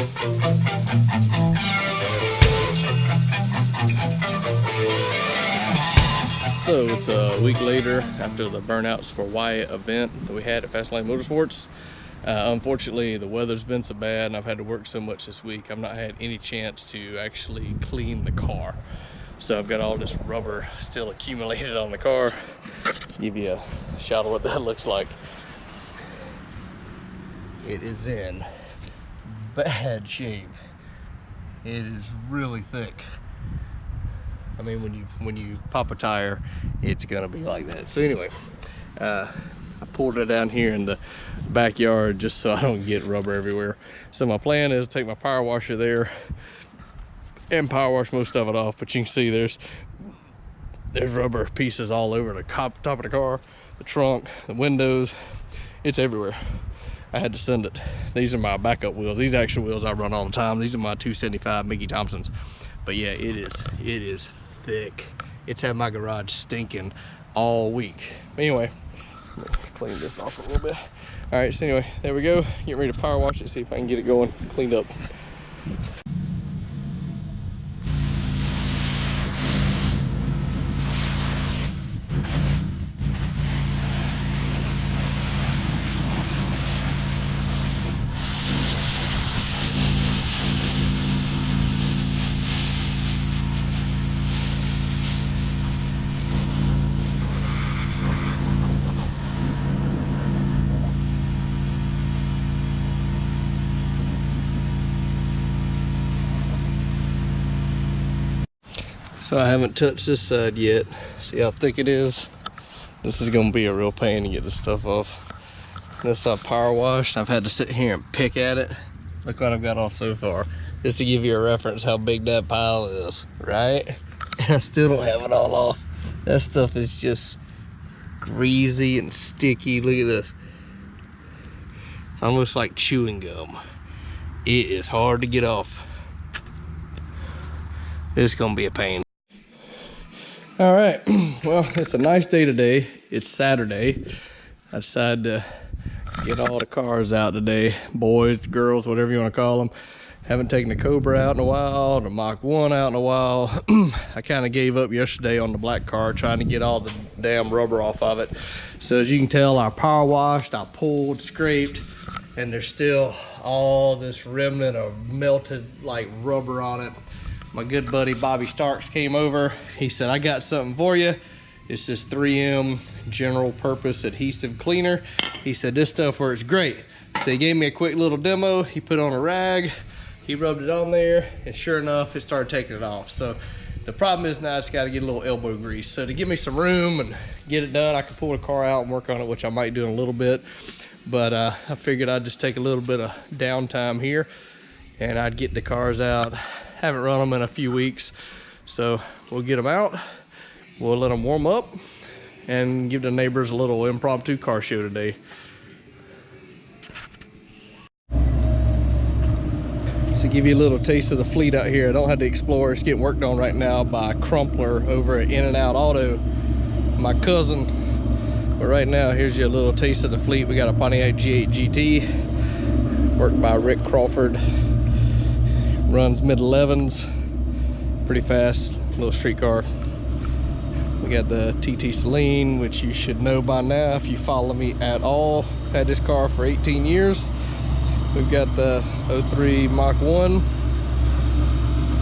So it's a week later after the Burnouts for Wyatt event that we had at TTSaleen Motorsports. Unfortunately, the weather's been so bad and I've had to work so much this week, I've not had any chance to actually clean the car. So I've got all this rubber still accumulated on the car. Give you a shot of what that looks like. It is in bad shape. It is really thick. I mean, when you pop a tire, it's gonna be like that. So anyway, I pulled it down here in the backyard just so I don't get rubber everywhere. So my plan is to take my power washer there and power wash most of it off. But you can see there's rubber pieces all over the top of the car, the trunk, the windows. It's everywhere. I had to send it. These are my backup wheels. These are actual wheels I run all the time. These are my 275 Mickey Thompsons. But yeah, it is thick. It's had my garage stinking all week. But anyway, let me clean this off a little bit. All right, so anyway, there we go. Get ready to power wash it, see if I can get it going, cleaned up. So I haven't touched this side yet. See how thick it is? This is gonna be a real pain to get this stuff off. This side power washed. I've had to sit here and pick at it. Look what I've got off so far. Just to give you a reference how big that pile is, right? And I still don't have it all off. That stuff is just greasy and sticky. Look at this. It's almost like chewing gum. It is hard to get off. It's gonna be a pain. All right, well, it's a nice day today. It's Saturday. I decided to get all the cars out today. Boys, girls, whatever you want to call them. Haven't taken the Cobra out in a while, the Mach 1 out in a while. I kind of gave up yesterday on the black car, trying to get all the damn rubber off of it. So as you can tell, I power washed, I pulled, scraped, and there's still all this remnant of melted like rubber on it. My good buddy Bobby Starks came over. He said, I got something for you. It's this 3M general purpose adhesive cleaner. He said, this stuff works great. So he gave me a quick little demo. He put on a rag, he rubbed it on there, and sure enough, it started taking it off. So the problem is now I just gotta get a little elbow grease. So to give me some room and get it done, I could pull the car out and work on it, which I might do in a little bit. But I figured I'd just take a little bit of downtime here and I'd get the cars out. Haven't run them in a few weeks, so we'll get them out. We'll let them warm up and give the neighbors a little impromptu car show today. So give you a little taste of the fleet out here. I don't have the Explorer. It's getting worked on right now by Crumpler over at In-N-Out Auto, my cousin. But right now, here's your little taste of the fleet. We got a Pontiac G8 GT, worked by Rick Crawford. Runs mid-11s, pretty fast, little street car. We got the TTSaleen, which you should know by now if you follow me at all. Had this car for 18 years. We've got the 03 Mach 1,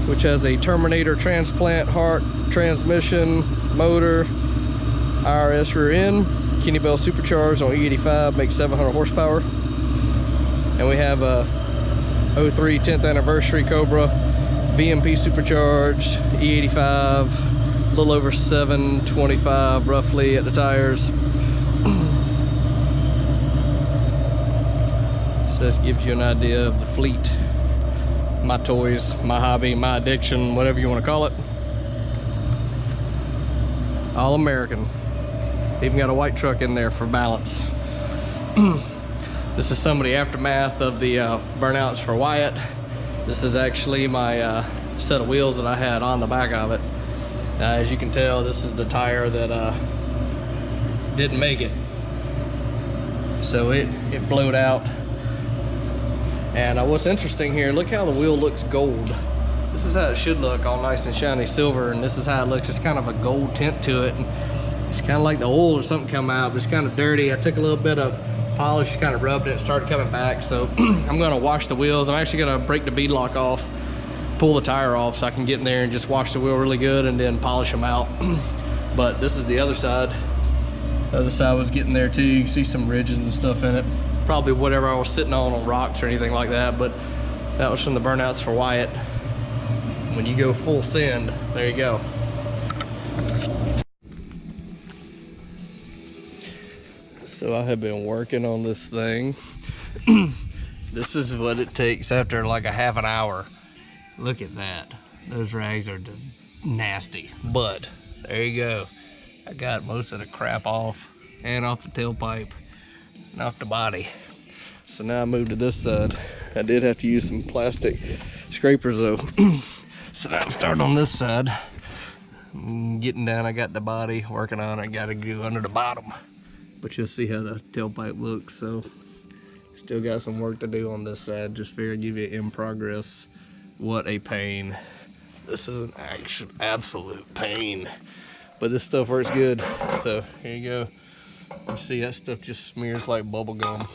which has a Terminator transplant heart, transmission, motor, IRS rear end, Kenny Bell supercharged on E85, makes 700 horsepower. And we have a 03 10th anniversary Cobra, VMP supercharged, E85, a little over 725 roughly at the tires. So this gives you an idea of the fleet, my toys, my hobby, my addiction, whatever you want to call it. All American. Even got a white truck in there for balance. This is some of the aftermath of the burnouts for Wyatt. This is actually my set of wheels that I had on the back of it. As you can tell, this is the tire that didn't make it. So it blowed out. And what's interesting here, look how the wheel looks gold. This is how it should look, all nice and shiny silver, and this is how it looks. It's kind of a gold tint to it. And it's kind of like the oil or something come out, but it's kind of dirty. I took a little bit of polish, kind of rubbed it, and started coming back. So I'm gonna wash the wheels. I'm actually gonna break the bead lock off, pull the tire off so I can get in there and just wash the wheel really good and then polish them out. But this is the other side. The other side was getting there too. You can see some ridges and stuff in it. Probably whatever I was sitting on rocks or anything like that, but that was from the burnouts for Wyatt. When you go full send, there you go. So I have been working on this thing. This is what it takes after like a half an hour. Look at that. Those rags are nasty, but there you go. I got most of the crap off and off the tailpipe and off the body. So now I moved to this side. I did have to use some plastic scrapers though. So now I'm starting on this side. Getting down, I got the body, working on it, gotta go under the bottom. But you'll see how the tailpipe looks. So still got some work to do on this side. Just figured I'd give you in progress. What a pain. This is an absolute pain. But this stuff works good. So here you go. You see that stuff just smears like bubble gum.